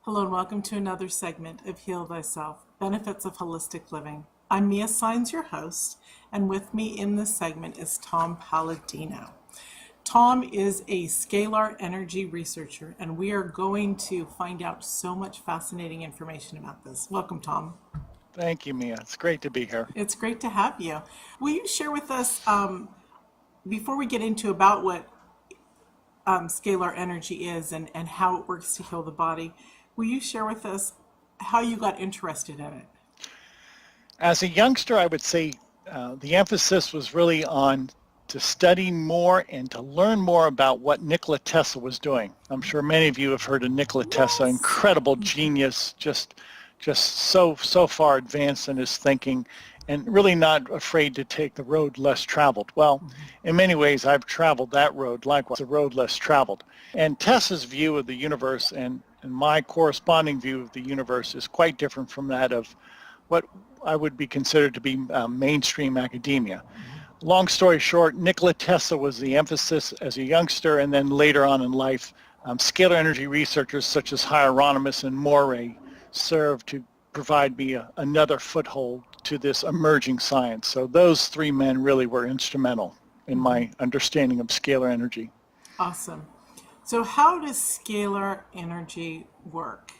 Hello and welcome to another segment of Heal Thyself, Benefits of Holistic Living. I'm Mia Saenz, your host, and with me in this segment is Tom Paladino. Tom is a scalar energy researcher, and we are going to find out so much fascinating information about this. Welcome, Tom. Thank you, Mia. It's great to be here. It's great to have you. Will you share with us, before we get into about what scalar energy is and how it works to heal the body, will you share with us how you got interested in it? As a youngster, I would say the emphasis was really on to study more and to learn more about what Nikola Tesla was doing. I'm sure many of you have heard of Nikola Tesla, incredible genius, just so far advanced in his thinking and really not afraid to take the road less traveled. Well, in many ways, I've traveled that road, likewise, the road less traveled. And Tesla's view of the universe and my corresponding view of the universe is quite different from that of what I would be considered to be mainstream academia. Long story short, Nikola Tesla was the emphasis as a youngster, and then later on in life, scalar energy researchers such as Hieronymus and Morey served to provide me another foothold to this emerging science. So those three men really were instrumental in my understanding of scalar energy. Awesome. So how does scalar energy work?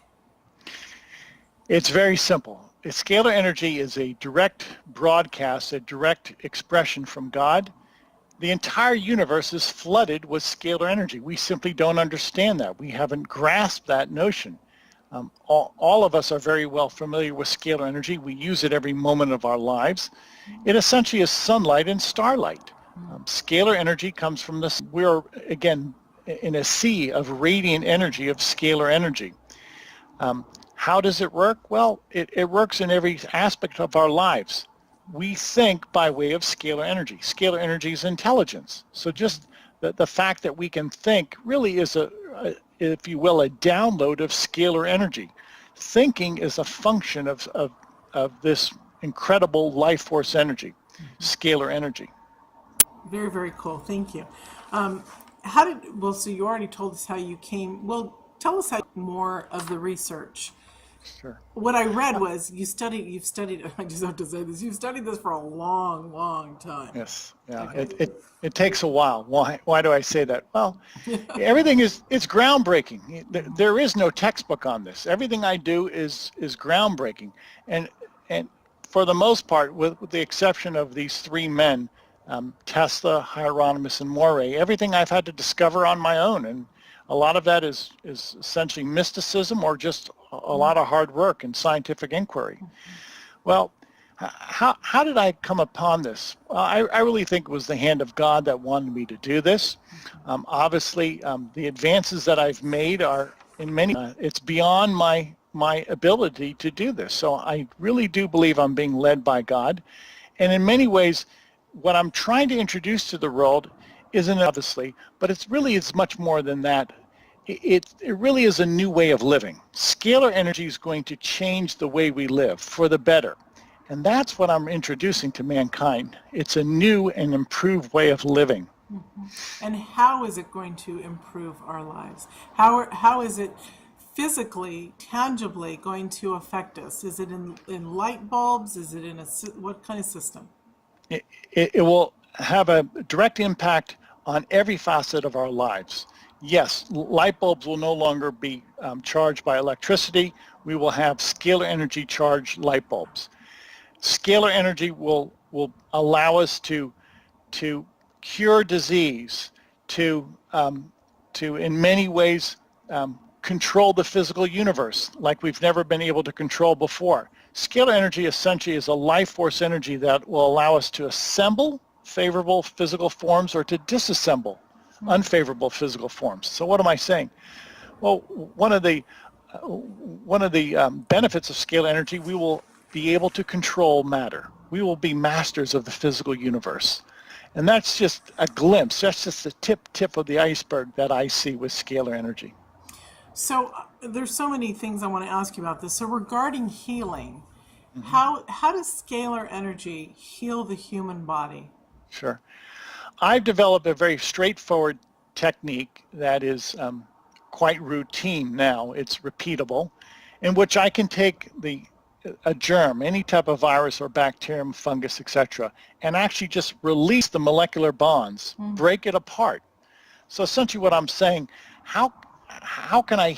It's very simple. Scalar energy is a direct broadcast, a direct expression from God. The entire universe is flooded with scalar energy. We simply don't understand that. We haven't grasped that notion. All of us are very well familiar with scalar energy. We use it every moment of our lives. It essentially is sunlight and starlight. Scalar energy comes from this. We're, again, in a sea of radiant energy, of scalar energy. How does it work? Well, it works in every aspect of our lives. We think by way of scalar energy. Scalar energy is intelligence. So just the fact that we can think really is if you will, a download of scalar energy. Thinking is a function of this incredible life force energy, scalar energy. Very, very cool. Thank you. So you already told us how you came. Well, tell us more of the research. Sure. What I read was you've studied, I just have to say this, you've studied this for a long, long time. Yes. Yeah. Okay. It takes a while. Why do I say that? Well, everything it's groundbreaking. There is no textbook on this. Everything I do is groundbreaking. And for the most part, with the exception of these three men, Tesla, Hieronymus, and Morey, everything I've had to discover on my own. And a lot of that is essentially mysticism or just a lot of hard work and scientific inquiry. Well, how did I come upon this? I really think it was the hand of God that wanted me to do this. Obviously, the advances that I've made are in many, it's beyond my ability to do this. So I really do believe I'm being led by God. And in many ways, what I'm trying to introduce to the world isn't obviously, but it's much more than that. It really is a new way of living. Scalar energy is going to change the way we live for the better. And that's what I'm introducing to mankind. It's a new and improved way of living. And how is it going to improve our lives? How is it physically, tangibly going to affect us? Is it in light bulbs? Is it in what kind of system? It will have a direct impact on every facet of our lives. Yes, light bulbs will no longer be charged by electricity. We will have scalar energy charged light bulbs. Scalar energy will allow us to cure disease, to in many ways control the physical universe like we've never been able to control before. Scalar energy essentially is a life force energy that will allow us to assemble favorable physical forms or to disassemble unfavorable physical forms. So what am I saying? Well, one of the benefits of scalar energy, we will be able to control matter. We will be masters of the physical universe. And that's just a glimpse. That's just the tip of the iceberg that I see with scalar energy. So there's so many things I want to ask you about this. So regarding healing, how does scalar energy heal the human body? Sure. I've developed a very straightforward technique that is quite routine now. It's repeatable. in which I can take a germ, any type of virus or bacterium, fungus, etc., and actually just release the molecular bonds, break it apart. So essentially what I'm saying, how can I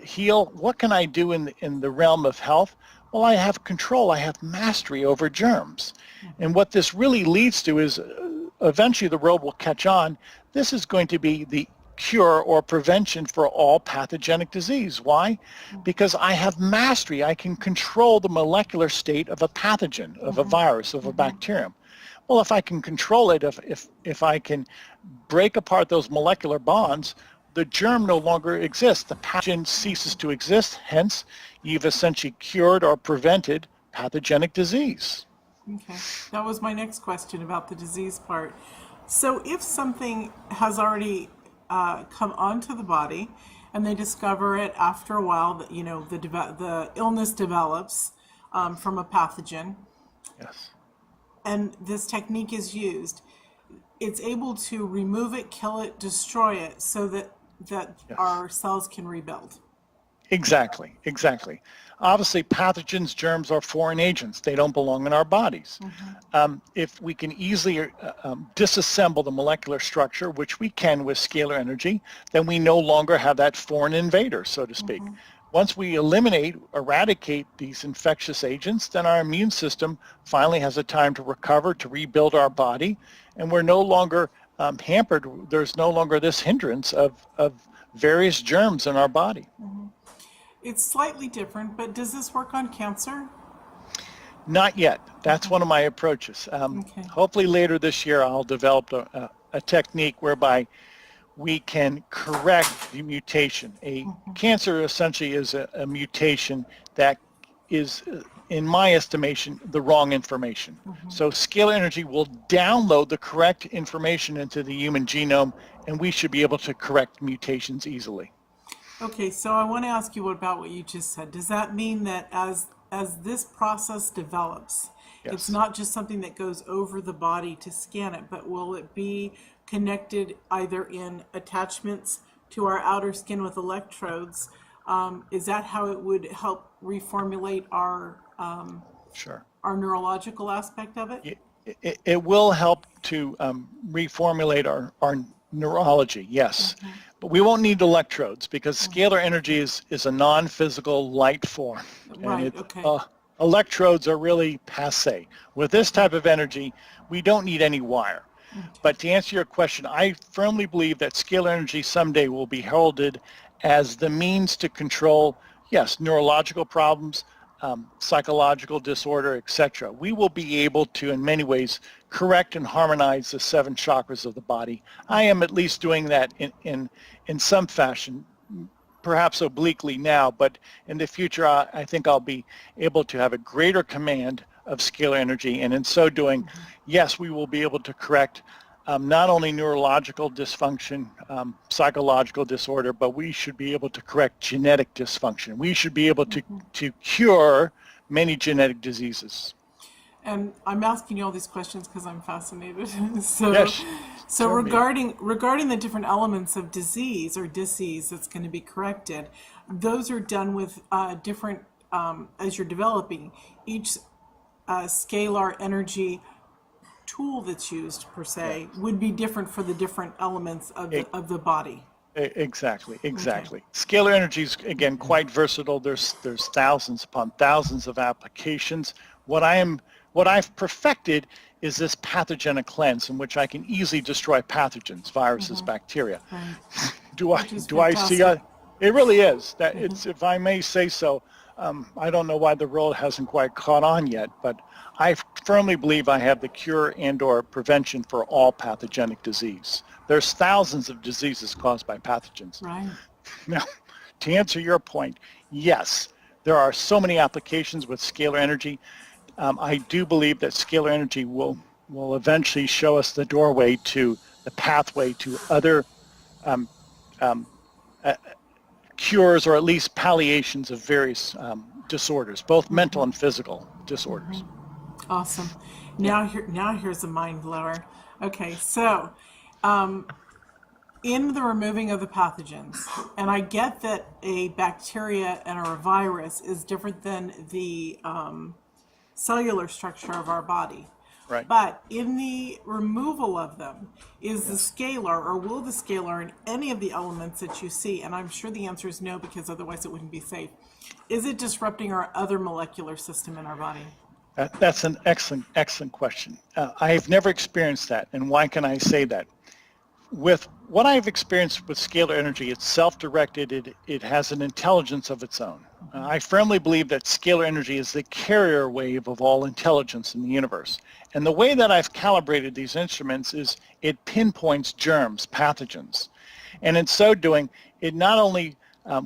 heal? What can I do in the realm of health? Well, I have control. I have mastery over germs. And what this really leads to is eventually the world will catch on. This is going to be the cure or prevention for all pathogenic disease. Why? Because I have mastery. I can control the molecular state of a pathogen, of a virus, of a bacterium. Well, if I can control it, if I can break apart those molecular bonds, the germ no longer exists. The pathogen ceases to exist. Hence, you've essentially cured or prevented pathogenic disease. Okay, that was my next question about the disease part. So if something has already come onto the body and they discover it after a while, that the illness develops from a pathogen, Yes. and this technique is used, it's able to remove it, kill it, destroy it, so that Yes. our cells can rebuild. Exactly. Obviously, pathogens, germs are foreign agents. They don't belong in our bodies. If we can easily disassemble the molecular structure, which we can with scalar energy, then we no longer have that foreign invader, so to speak. Once we eradicate these infectious agents, then our immune system finally has a time to recover, to rebuild our body, and we're no longer hampered. There's no longer this hindrance of various germs in our body. It's slightly different, but does this work on cancer? Not yet. That's one of my approaches. Hopefully later this year I'll develop a technique whereby we can correct the mutation. A cancer essentially is a mutation that is, in my estimation, the wrong information. So scalar energy will download the correct information into the human genome, and we should be able to correct mutations easily. Okay, so I want to ask you about what you just said. Does that mean that as this process develops, it's not just something that goes over the body to scan it, but will it be connected either in attachments to our outer skin with electrodes? Is that how it would help reformulate our our neurological aspect of it? It will help to reformulate our neurology, yes. But we won't need electrodes because scalar energy is a non-physical light form. Right, And electrodes are really passé. With this type of energy, we don't need any wire. But to answer your question, I firmly believe that scalar energy someday will be heralded as the means to control, yes, neurological problems, psychological disorder, etc. We will be able to, in many ways, correct and harmonize the 7 chakras of the body. I am at least doing that in some fashion, perhaps obliquely now, but in the future I think I'll be able to have a greater command of scalar energy, and in so doing, yes, we will be able to correct not only neurological dysfunction, psychological disorder, but we should be able to correct genetic dysfunction. We should be able to cure many genetic diseases. And I'm asking you all these questions because I'm fascinated. So, Yes, so regarding the different elements of disease or disease that's going to be corrected, those are done with different, as you're developing, each scalar energy tool that's used per se would be different for the different elements of the body. Exactly. Scalar energy is, again, quite versatile. There's thousands upon thousands of applications. What I've perfected is this pathogenic cleanse in which I can easily destroy pathogens, viruses, bacteria. Right. Do I see it really is that it's, if I may say so, I don't know why the world hasn't quite caught on yet, but I firmly believe I have the cure and or prevention for all pathogenic disease. There's thousands of diseases caused by pathogens. Right. Now, to answer your point, yes, there are so many applications with scalar energy. I do believe that scalar energy will eventually show us the doorway to the pathway to other cures, or at least palliations of various disorders, both mental and physical disorders. Awesome. Now here's a mind blower. Okay, so in the removing of the pathogens, and I get that a bacteria and a virus is different than the cellular structure of our body. Right. But in the removal of them, is the Yes. scalar, or will the scalar in any of the elements that you see, and I'm sure the answer is no because otherwise it wouldn't be safe, is it disrupting our other molecular system in our body? That's an excellent question. I've never experienced that, and why can I say that? With what I've experienced with scalar energy, it's self-directed, it has an intelligence of its own. I firmly believe that scalar energy is the carrier wave of all intelligence in the universe. And the way that I've calibrated these instruments is it pinpoints germs, pathogens. And in so doing, it not only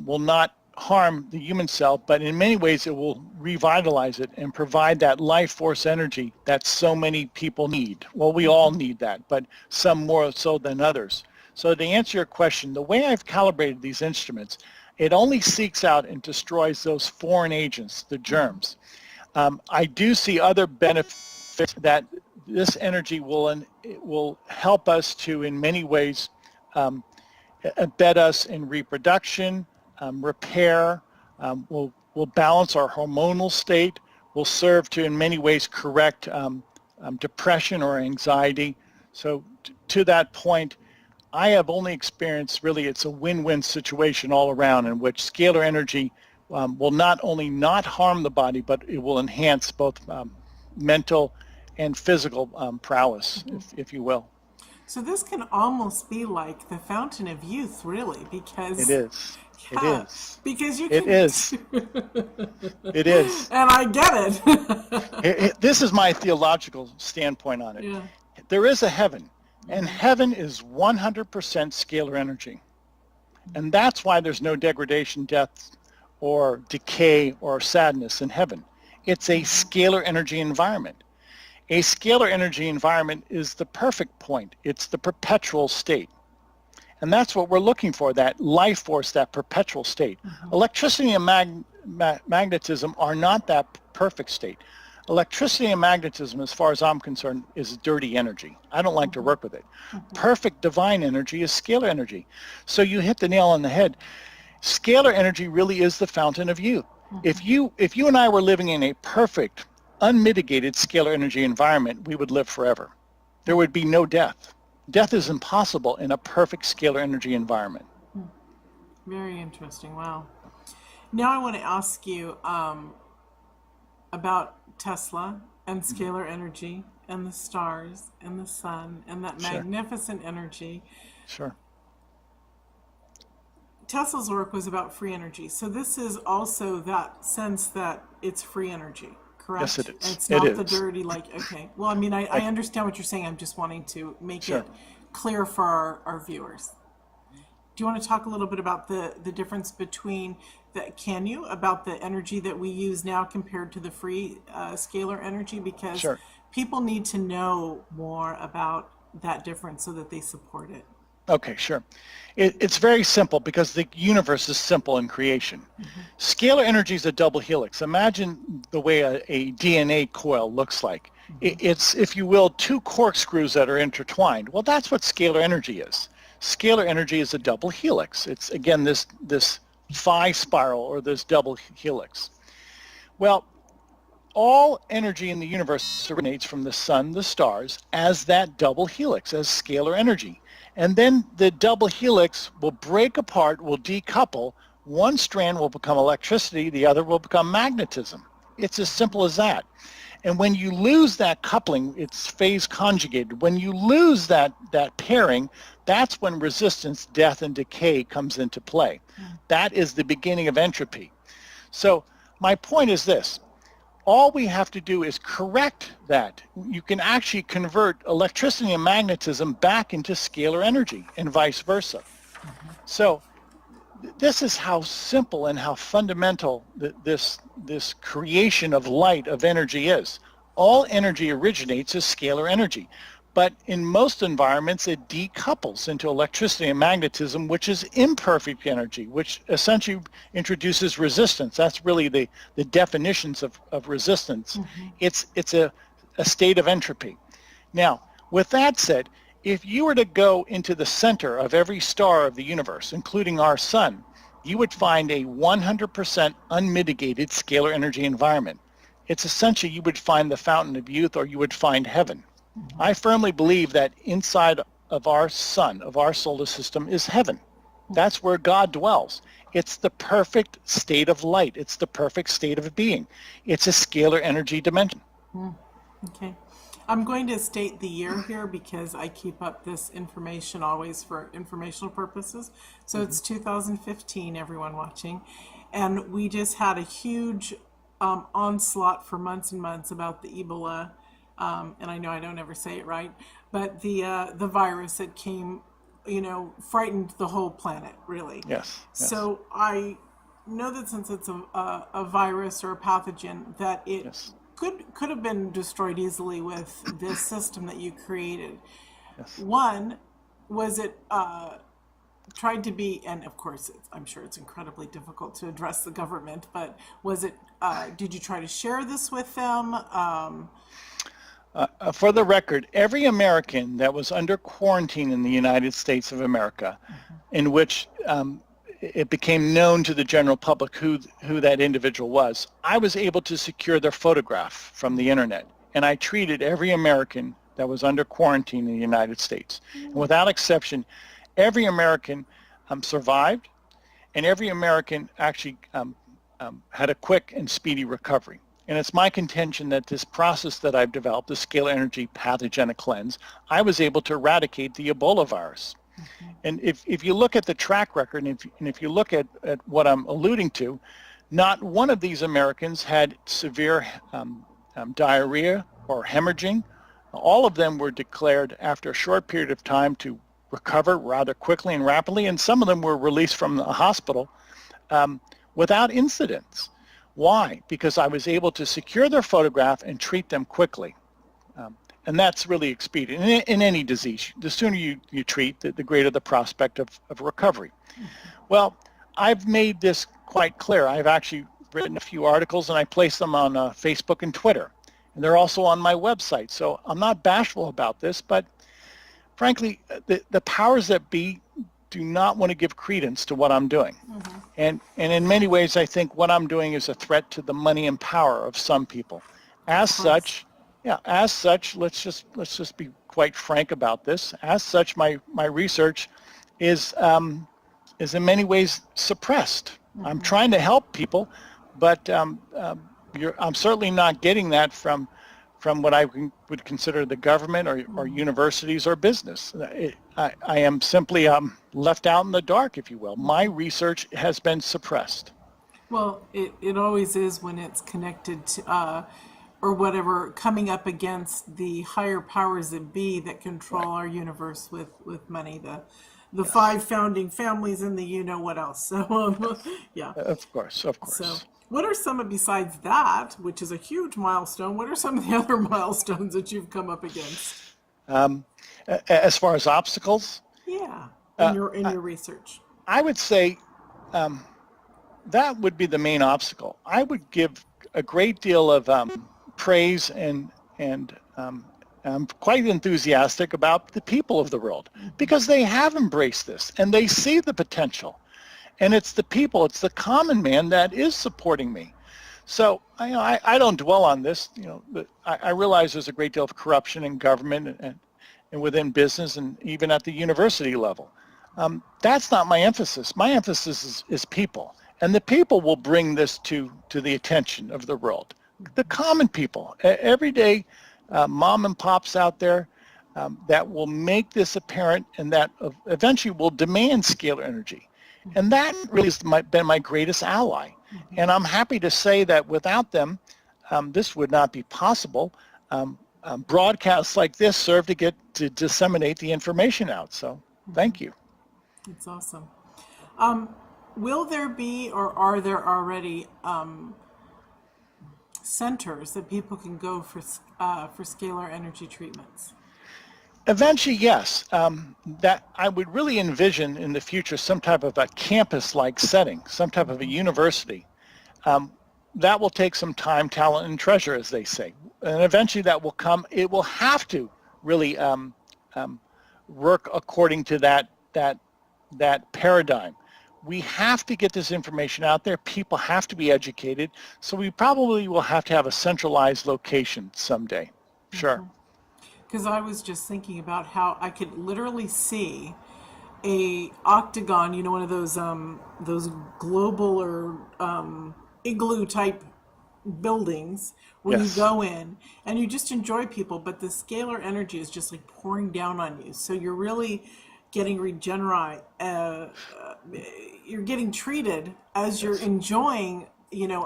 will not harm the human cell, but in many ways it will revitalize it and provide that life force energy that so many people need. Well, we all need that, but some more so than others. So to answer your question, the way I've calibrated these instruments, it only seeks out and destroys those foreign agents, the germs. I do see other benefits that this energy will help us to, in many ways, embed us in reproduction, repair, will balance our hormonal state, will serve to in many ways correct depression or anxiety. So to that point, I have only experienced really it's a win-win situation all around in which scalar energy will not only not harm the body, but it will enhance both mental and physical prowess, if you will. So this can almost be like the fountain of youth, really, because It is. yeah, It is. because you can. It is. It is. And I get it. This is my theological standpoint on it. Yeah. There is a heaven, and heaven is 100% scalar energy. And that's why there's no degradation, death, or decay, or sadness in heaven. It's a scalar energy environment. A scalar energy environment is the perfect point. It's the perpetual state. And that's what we're looking for, that life force, that perpetual state. Electricity and magnetism are not that perfect state. Electricity and magnetism, as far as I'm concerned, is dirty energy. I don't like to work with it. Perfect divine energy is scalar energy. So you hit the nail on the head. Scalar energy really is the fountain of youth. If you and I were living in a perfect, unmitigated scalar energy environment, we would live forever. There would be no death. Death is impossible in a perfect scalar energy environment. Very interesting. Wow. Now I want to ask you about Tesla and scalar energy and the stars and the sun and that magnificent energy. Sure. Tesla's work was about free energy. So this is also that sense that it's free energy, correct? Yes, it is. It's not the dirty, okay. Well, I mean, I understand what you're saying. I'm just wanting to make it clear for our viewers. Do you want to talk a little bit about the difference between, about the energy that we use now compared to the free scalar energy? Because people need to know more about that difference so that they support it. Okay, sure. It's very simple because the universe is simple in creation. Scalar energy is a double helix. Imagine the way a DNA coil looks like. It's, if you will, two corkscrews that are intertwined. Well, that's what scalar energy is. Scalar energy is a double helix. It's, again, this phi spiral or this double helix. Well, all energy in the universe originates from the sun, the stars, as that double helix, as scalar energy. And then the double helix will break apart, will decouple. One strand will become electricity, the other will become magnetism. It's as simple as that. And when you lose that coupling, it's phase conjugated. When you lose that pairing, that's when resistance, death, and decay comes into play. That is the beginning of entropy. So my point is this. All we have to do is correct that. You can actually convert electricity and magnetism back into scalar energy and vice versa. So this is how simple and how fundamental this creation of light, of energy is. All energy originates as scalar energy. But in most environments, it decouples into electricity and magnetism, which is imperfect energy, which essentially introduces resistance. That's really the definitions of resistance. It's a state of entropy. Now, with that said, if you were to go into the center of every star of the universe, including our sun, you would find a 100% unmitigated scalar energy environment. It's essentially, you would find the fountain of youth, or you would find heaven. I firmly believe that inside of our sun, of our solar system, is heaven. That's where God dwells. It's the perfect state of light. It's the perfect state of being. It's a scalar energy dimension. Okay. I'm going to state the year here because I keep up this information always for informational purposes. So it's 2015, everyone watching. And we just had a huge onslaught for months and months about the Ebola, and I know I don't ever say it right, but the virus that came, frightened the whole planet, really. Yes. So I know that since it's a virus or a pathogen, that it Yes. could have been destroyed easily with this system that you created. Yes. One, was it tried to be, and of course I'm sure it's incredibly difficult to address the government, but was it, did you try to share this with them? For the record, every American that was under quarantine in the United States of America, in which it became known to the general public who that individual was, I was able to secure their photograph from the internet. And I treated every American that was under quarantine in the United States. And without exception, every American survived, and every American actually had a quick and speedy recovery. And it's my contention that this process that I've developed, the scalar energy pathogenic cleanse, I was able to eradicate the Ebola virus. And if you look at the track record, and if you look at what I'm alluding to, not one of these Americans had severe diarrhea or hemorrhaging. All of them were declared after a short period of time to recover rather quickly and rapidly, and some of them were released from the hospital without incidents. Why? Because I was able to secure their photograph and treat them quickly. And that's really expedient in any disease. The sooner you treat, the greater the prospect of recovery. Well, I've made this quite clear. I've actually written a few articles, and I place them on Facebook and Twitter. And they're also on my website. So I'm not bashful about this, but frankly, the powers that be do not want to give credence to what I'm doing. And in many ways, I think what I'm doing is a threat to the money and power of some people. As such, let's just be quite frank about this. As such, my research is in many ways suppressed. I'm trying to help people, but I'm certainly not getting that from what I would consider the government or universities or business. I am simply left out in the dark, if you will. My research has been suppressed. Well, it always is when it's connected to, or whatever, coming up against the higher powers that be that control our universe with money, the five founding families and the what else. So, yeah. Of course. So, what are some of, besides that, which is a huge milestone, what are some of the other milestones that you've come up against? As far as obstacles? Yeah, in your research. I would say that would be the main obstacle. I would give a great deal of praise and I'm quite enthusiastic about the people of the world, because they have embraced this and they see the potential. And it's the people, it's the common man that is supporting me. So I don't dwell on this. But I realize there's a great deal of corruption in government and within business and even at the university level. That's not my emphasis. My emphasis is people, and the people will bring this to the attention of the world. The common people, everyday mom and pops out there that will make this apparent and that eventually will demand scalar energy. And that really has been my greatest ally. And I'm happy to say that without them, this would not be possible. Broadcasts like this serve to disseminate the information out. So thank you. That's awesome. Will there be, or are there already centers that people can go for scalar energy treatments? Eventually, yes. That I would really envision in the future some type of a campus-like setting, some type of a university. That will take some time, talent, and treasure, as they say. And eventually that will come. It will have to really work according to that paradigm. We have to get this information out there. People have to be educated. So we probably will have to have a centralized location someday. Sure. Because I was just thinking about how I could literally see a octagon, you know, one of those global or igloo type buildings where Yes. you go in and you just enjoy people, but the scalar energy is just like pouring down on you. So you're really getting regenerate. You're getting treated as you're Yes. enjoying, you know,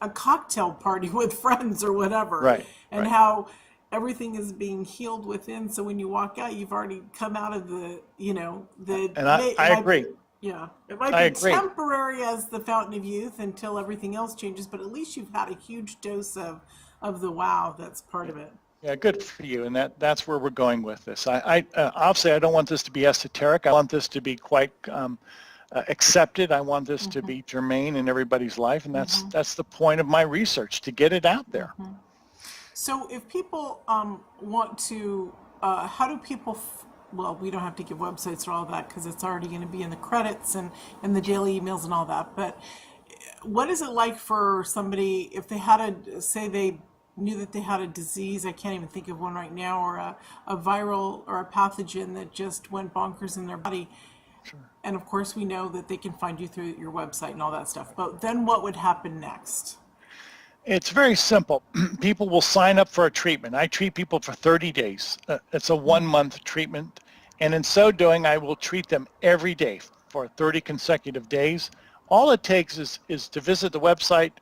a cocktail party with friends or whatever, Right. and Right. how everything is being healed within. So when you walk out, you've already come out of the, you know, And I agree. yeah, it might I be agree. temporary as the fountain of youth until everything else changes, but at least you've had a huge dose of the wow that's part of it. Yeah, good for you. And that's where we're going with this. Obviously, I don't want this to be esoteric. I want this to be quite accepted. I want this to be germane in everybody's life. And that's the point of my research, to get it out there. So if people want to, how do people, well, we don't have to give websites or all that because it's already going to be in the credits and the daily emails and all that. But what is it like for somebody if they had say they knew that they had a disease, I can't even think of one right now, or a viral or a pathogen that just went bonkers in their body? Sure. And of course we know that they can find you through your website and all that stuff. But then what would happen next? It's very simple. People will sign up for a treatment. I treat people for 30 days. It's a 1-month treatment. And in so doing, I will treat them every day for 30 consecutive days. All it takes is to visit the website,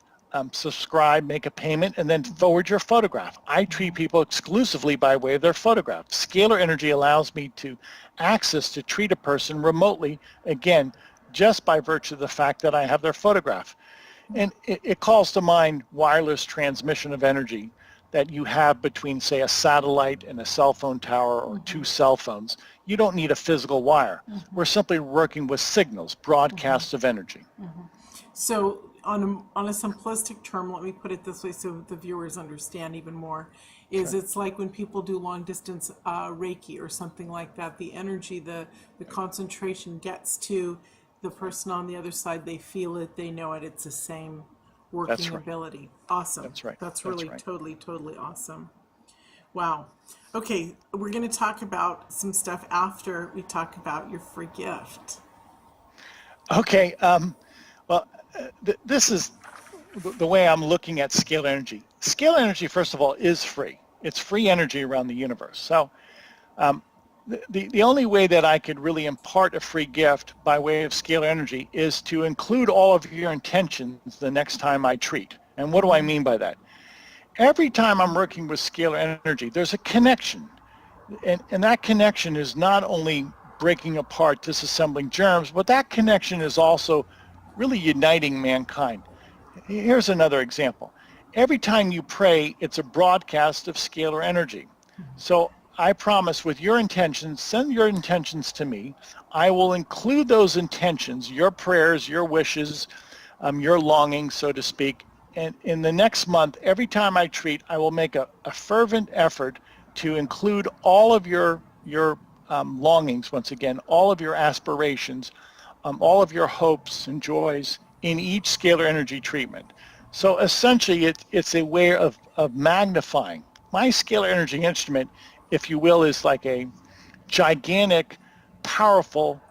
subscribe, make a payment, and then forward your photograph. I treat people exclusively by way of their photograph. Scalar Energy allows me to access to treat a person remotely, again, just by virtue of the fact that I have their photograph. And it calls to mind wireless transmission of energy that you have between, say, a satellite and a cell phone tower or 2 cell phones. You don't need a physical wire. We're simply working with signals, broadcasts of energy. So on a simplistic term, let me put it this way so the viewers understand even more, is it's like when people do long distance Reiki or something like that, the energy, the concentration gets to the person on the other side, they feel it, they know it, it's the same working That's right. ability. Awesome. That's right. That's That's really right. totally awesome. Wow. Okay, we're going to talk about some stuff after we talk about your free gift. Okay. Well, this is the way I'm looking at scalar energy. Scalar energy, first of all, is free. It's free energy around the universe. So the only way that I could really impart a free gift by way of scalar energy is to include all of your intentions the next time I treat. And what do I mean by that? Every time I'm working with scalar energy, there's a connection. And that connection is not only breaking apart, disassembling germs, but that connection is also really uniting mankind. Here's another example. Every time you pray, it's a broadcast of scalar energy. So I promise, with your intentions, send your intentions to me. I will include those intentions, your prayers, your wishes, your longings, so to speak. And in the next month, every time I treat, I will make a fervent effort to include all of your longings, once again, all of your aspirations, all of your hopes and joys in each scalar energy treatment. So essentially, it's a way of magnifying. My scalar energy instrument, if you will, is like a gigantic, powerful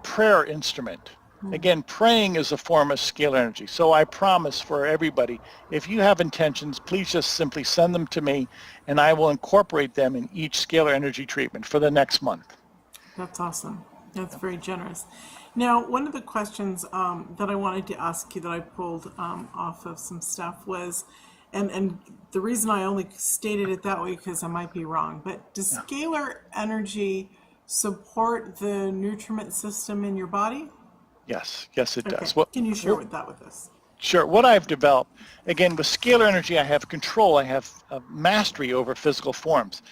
prayer instrument. Again, praying is a form of scalar energy. So I promise for everybody, if you have intentions, please just simply send them to me, and I will incorporate them in each scalar energy treatment for the next month. That's awesome. That's very generous. Now, one of the questions that I wanted to ask you that I pulled off of some stuff was, and the reason I only stated it that way because I might be wrong, but does scalar energy support the nutriment system in your body? Yes, it does. Okay. Can you share that with us? Sure. What I've developed, again, with scalar energy, I have control. I have mastery over physical forms.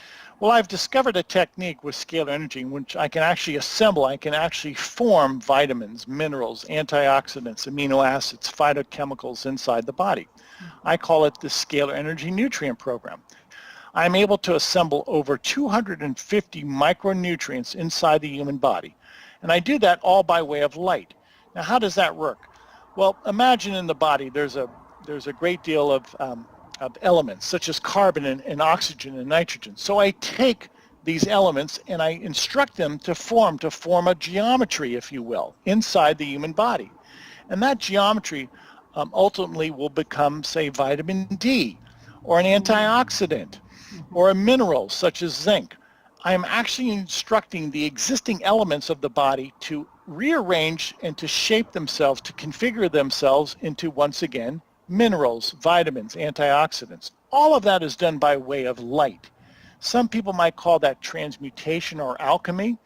Well, I've discovered a technique with scalar energy in which I can actually assemble, I can actually form vitamins, minerals, antioxidants, amino acids, phytochemicals inside the body. I call it the Scalar Energy Nutrient Program. I'm able to assemble over 250 micronutrients inside the human body. And I do that all by way of light. Now, how does that work? Well, imagine in the body there's a great deal of elements such as carbon and oxygen and nitrogen. So I take these elements and I instruct them to form a geometry, if you will, inside the human body. And that geometry ultimately will become, say, vitamin D, or an antioxidant, or a mineral such as zinc. I am actually instructing the existing elements of the body to rearrange and to shape themselves, to configure themselves into, once again, minerals, vitamins, antioxidants. All of that is done by way of light. Some people might call that transmutation or alchemy.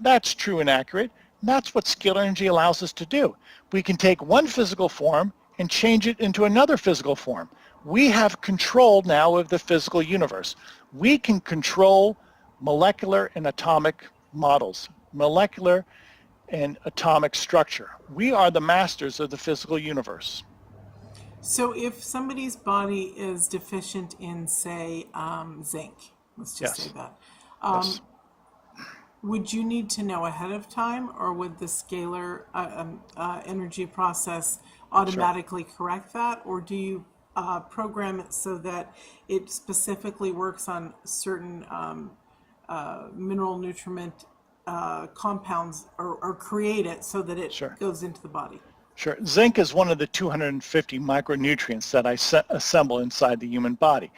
That's true and accurate. That's what scalar energy allows us to do. We can take one physical form and change it into another physical form. We have control now of the physical universe. We can control molecular and atomic models, molecular and atomic structure. We are the masters of the physical universe. So if somebody's body is deficient in, say, zinc, let's just say that, Yes. would you need to know ahead of time, or would the scalar energy process automatically correct that, or do you program it so that it specifically works on certain mineral nutriment compounds, or create it so that it goes into the body? Sure. Zinc is one of the 250 micronutrients that I assemble inside the human body.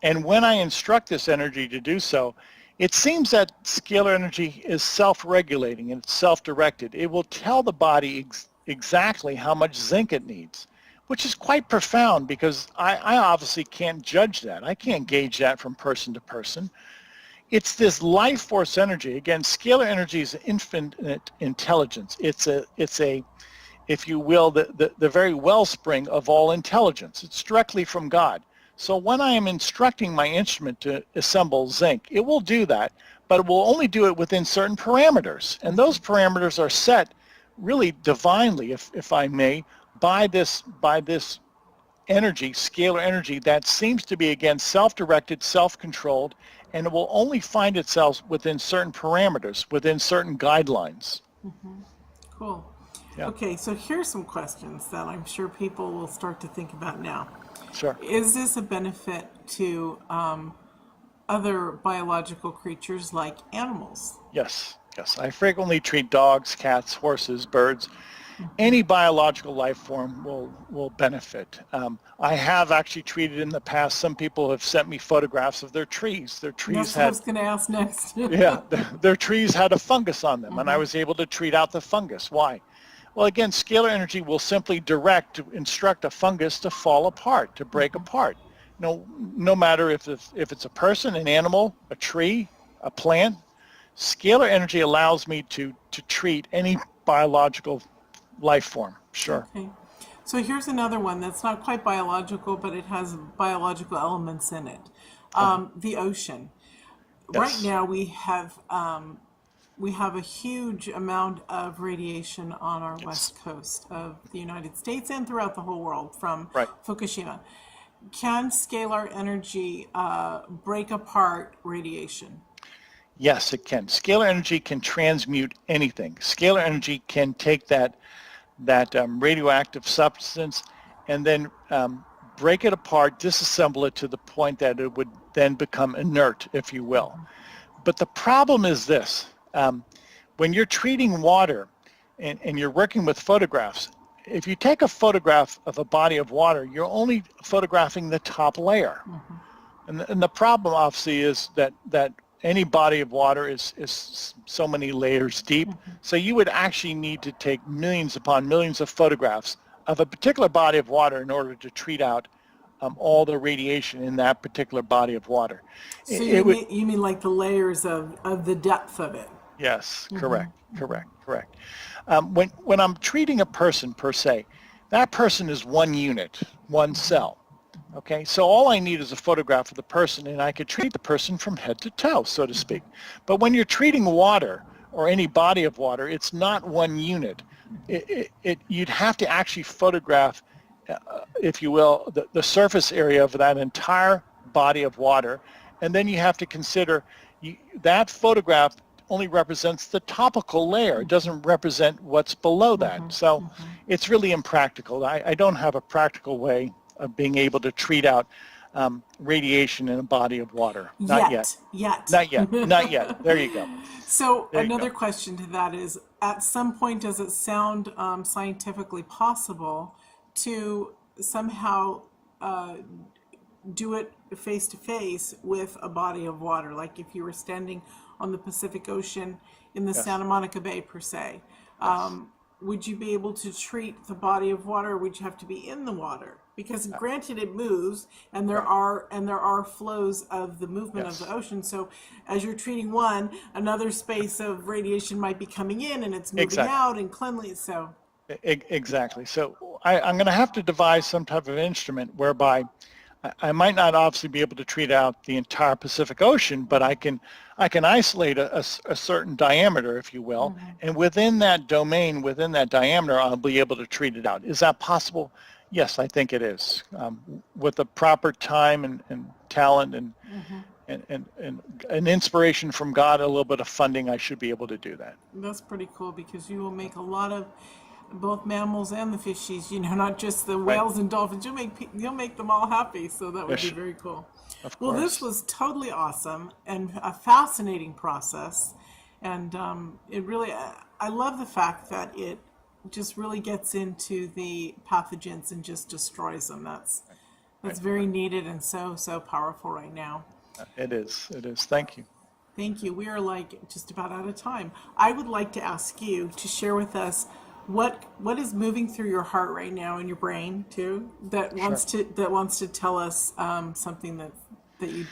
And when I instruct this energy to do so, it seems that scalar energy is self-regulating and it's self-directed. It will tell the body exactly how much zinc it needs, which is quite profound, because I obviously can't judge that. I can't gauge that from person to person. It's this life force energy. Again, scalar energy is infinite intelligence. It's a, if you will, the very wellspring of all intelligence. It's directly from God. So when I am instructing my instrument to assemble zinc, it will do that, but it will only do it within certain parameters. And those parameters are set really divinely, if I may, by this energy, scalar energy, that seems to be, again, self-directed, self-controlled, and it will only find itself within certain parameters, within certain guidelines. Cool. Yeah. Okay, so here's some questions that I'm sure people will start to think about now. Sure. Is this a benefit to other biological creatures like animals? Yes, yes. I frequently treat dogs, cats, horses, birds. Any biological life form will benefit. I have actually treated in the past. Some people have sent me photographs of their trees. Their trees That's what I was going to ask next. yeah, their trees had a fungus on them, and I was able to treat out the fungus. Why? Well, again, scalar energy will simply instruct a fungus to fall apart, to break apart. No matter if it's a person, an animal, a tree, a plant. Scalar energy allows me to treat any biological life form. Sure. Okay. So here's another one that's not quite biological, but it has biological elements in it. The ocean. Yes. Right now we have a huge amount of radiation on our west coast of the United States and throughout the whole world from Fukushima. Can scalar energy break apart radiation? Yes, it can. Scalar energy can transmute anything. Scalar energy can take that radioactive substance and then break it apart, disassemble it to the point that it would then become inert, if you will. But the problem is this. When you're treating water and you're working with photographs, if you take a photograph of a body of water, you're only photographing the top layer. And the problem, obviously, is that any body of water is so many layers deep. So you would actually need to take millions upon millions of photographs of a particular body of water in order to treat out all the radiation in that particular body of water. So you mean like the layers of the depth of it? Yes, correct. When I'm treating a person per se, that person is one unit, one cell. Okay, so all I need is a photograph of the person, and I could treat the person from head to toe, so to speak. But when you're treating water or any body of water, it's not one unit. You'd have to actually photograph, if you will, the surface area of that entire body of water, and then you have to consider that photograph only represents the topical layer. It doesn't represent what's below that. So it's really impractical. I don't have a practical way of being able to treat out radiation in a body of water. Not yet. Not yet. Not yet. There you go. So There you another go. question to that is, at some point, does it sound scientifically possible to somehow do it face to face with a body of water? Like if you were standing on the Pacific Ocean in the Santa Monica Bay per se, would you be able to treat the body of water, or would you have to be in the water? Because granted, it moves, and there are flows of the movement of the ocean. So as you're treating one, another space of radiation might be coming in, and it's moving out and cleanly. So exactly. So I'm going to have to devise some type of instrument whereby I might not obviously be able to treat out the entire Pacific Ocean, but I can isolate a certain diameter, if you will, and within that domain, within that diameter, I'll be able to treat it out. Is that possible? Yes, I think it is. With the proper time and talent and an inspiration from God, a little bit of funding, I should be able to do that. that's pretty cool, because you will make a lot of both mammals and the fishies, not just the whales and dolphins. You'll make them all happy, so that would be very cool. Of Well, course. this was totally awesome and a fascinating process, and it really, I love the fact that it just really gets into the pathogens and just destroys them. That's very needed and so powerful right now. It is. Thank you. Thank you. We are like just about out of time. I would like to ask you to share with us what is moving through your heart right now, and your brain too, that wants to tell us something that you